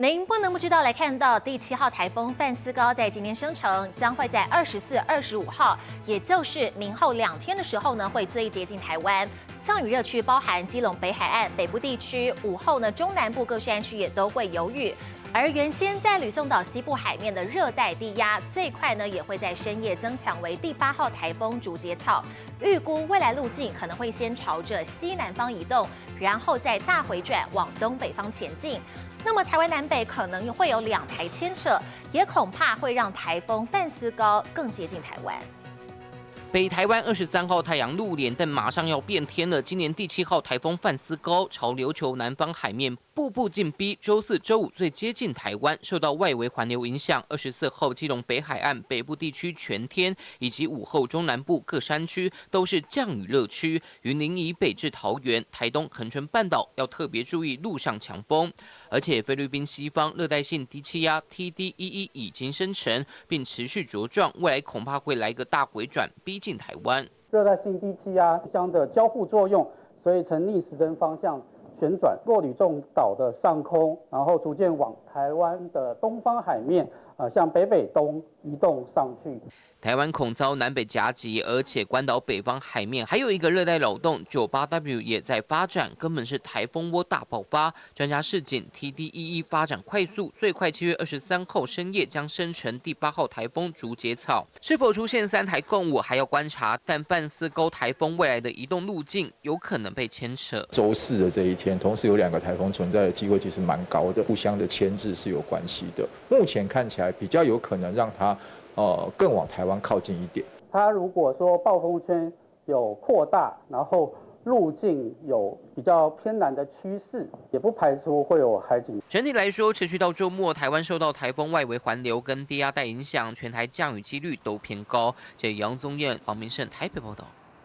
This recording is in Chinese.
您不能不知道，来看到第7号台风范斯高在今天生成，将会在24、25号，也就是明后2天的时候呢，会最接近台湾。降雨热区包含基隆北海岸北部地区，午后呢中南部各山区也都会有雨。而原先在吕宋岛西部海面的热带低压，最快呢也会在深夜增强为第8号台风竹节草，预估未来路径可能会先朝着西南方移动，然后再大回转往东北方前进。那么台湾南北可能会有2台牵扯，也恐怕会让台风范斯高更接近台湾。北台湾23号太阳露脸，但马上要变天了。今年第7号台风范斯高朝琉球南方海面步步进逼，周4、周5最接近台湾，受到外围环流影响。24号基隆北海岸北部地区全天以及午后中南部各山区都是降雨热区，云林以北至桃园、台东恒春半岛要特别注意路上强风。而且菲律宾西方热带性低气压 TD11已经生成，并持续茁壮，未来恐怕会来个大回转，逼近台湾。热带性低气压相的交互作用，所以呈逆时针方向旋转过吕宋岛的上空，然后逐渐往台湾的东方海面，向北北东移动上去。台湾恐遭南北夹击，而且关岛北方海面还有一个热带扰动 98W 也在发展，根本是台风窝大爆发。专家示警 TD11发展快速，最快7月23号深夜将生成第8号台风竹节草，是否出现3台共舞还要观察。但范斯高台风未来的移动路径有可能被牵扯。周4的这一天，同时有2个台风存在的机会其实蛮高的，互相的牵制是有关系的。目前看起来比较有可能让它更往台湾靠近一点。它如果说暴风圈有扩大，然后路径有比较偏南的趋势，也不排除会有海警。整体来说，持续到周末，台湾受到台风外围环流跟低压带影响，全台降雨几率都偏高。这杨宗彦、黄明胜台北报道。